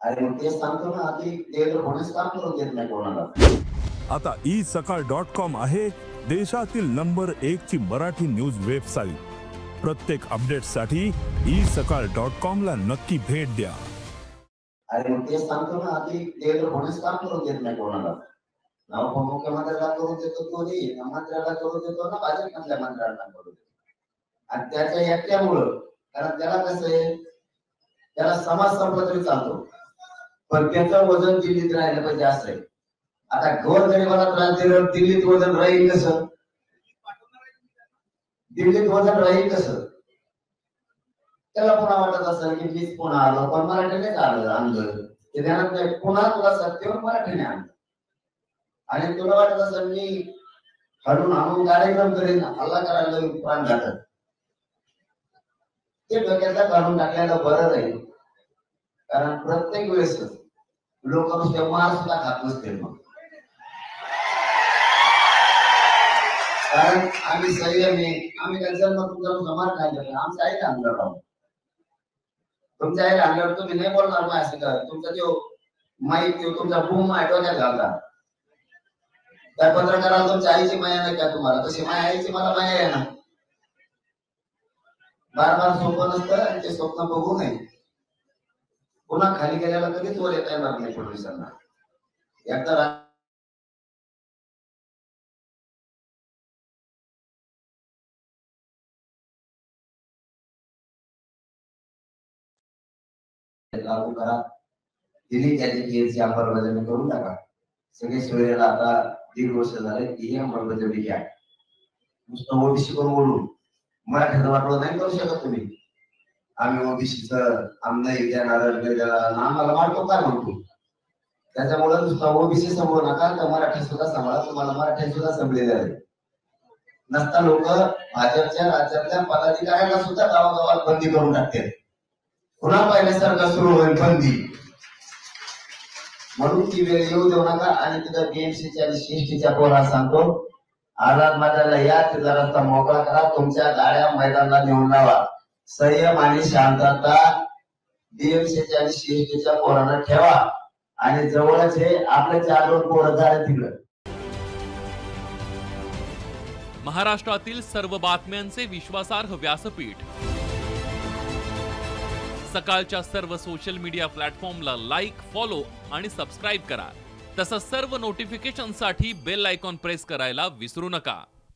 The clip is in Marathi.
अरे मग ते सांगतो ना, आधी डेव्हलप होण्यास काम करून देत नाही कोणाला. आता isakal.com आहे देशातील नंबर 1 ची मराठी न्यूज वेबसाईट. प्रत्येक अपडेटसाठी isakal.com ला नक्की भेट द्या. अरे मग ते सांगतो ना, आधी डेव्हलप होण्यास काम करून देत नाही कोणाला. ना उपमुख्यमंत्र्याला करून देतो कोणी, ना मंत्र्याला करून देतो, ना भाजपमधल्या मंत्र्यांना करून देतो. आणि त्याच्या एकट्यामुळं, कारण त्याला कसं आहे, त्याला समाज संपला तरी चालतो, पण त्याचं वजन दिल्लीत राहिलं पाहिजे असं आहे. आता गोरगरिबाला त्रास दिलं, दिल्लीत वजन राहील कसं? दिल्लीत वजन राहील कसं? त्याला पुन्हा वाटत असेल की मीच पुन्हा आलो, पण मराठीनेच आणलं ते ध्यानात नाही. पुन्हा तुला सत्तेवर मराठीने आणलं आणि तुला वाटत असेल मी हडून आणून कार्यक्रम करीन, हल्ला करायला प्राण घालत. ते डोक्यातला काढून टाकल्याला बरं राहील, कारण प्रत्येक वेळेस लोक नुसते मार सुद्धा खात नसते. मग कारण आम्ही संयमी, आम्ही काय जन्म तुमचा मार खायला, आमच्या आईला आणलं राहू. तुमच्या आईला आणल्यावर तुम्ही नाही बोलणार नाही असं का? तुमचा जो माईक तुमचा बूम आहे डोक्यात घालता. त्या पत्रकाराला तुमच्या आईची माया नाही का तुम्हाला? तशी माझ्या आईची मला माया आहे ना. बार बार स्वप्न नसतं आणि ते स्वप्न बघू नये. पुन्हा खाली गेल्याला कधीच वर येता येणार नाही पोलिसांना. एकदा लागू करा, दिली त्याची केसची अंमलबजावणी करून टाका. सगळे सोयऱ्याला आता 1.5 वर्ष झाले ही अंमलबजावणी घ्या. नुसतं ओबीसी करून बोलून मराठीचं वाटलं नाही करू शकत तुम्ही. आम्ही ओबीसीचं आमदार देणार, आम्हाला वाटतो काय म्हणतो. त्याच्यामुळे नुसतं ओबीसी सांभाळू नका, तर मराठी सुद्धा सांभाळा. तुम्हाला मराठी सुद्धा संपलेले आहे. नसता लोक भाजपच्या राज्यातल्या पदाधिकाऱ्यांना सुद्धा गावागावात बंदी करून टाकते. पुन्हा पहिल्यासारखं सुरू होईल बंदी. म्हणून ती वेळ येऊ देऊ नका. आणि तिथं बीएमसीच्या आणि सीएसटीच्या पोरांना सांगतो, आझाद मैदानाला या, तिथला रस्ता मोकळा करा, तुमच्या गाड्या मैदानाला नेऊन लावा. संयम आणि शांतता बीएमसीच्या आणि सीएसटीच्या पोरांना ठेवा. आणि जवळच हे आपले 4 पोरं झाले तिकडं. महाराष्ट्रातील सर्व बातम्यांचे विश्वासार्ह व्यासपीठ सकाळच्या सर्व सोशल मीडिया प्लॅटफॉर्मला लाईक, फॉलो आणि सबस्क्राईब करा. तसंच सर्व नोटिफिकेशनसाठी बेल आयकॉन प्रेस करायला विसरू नका.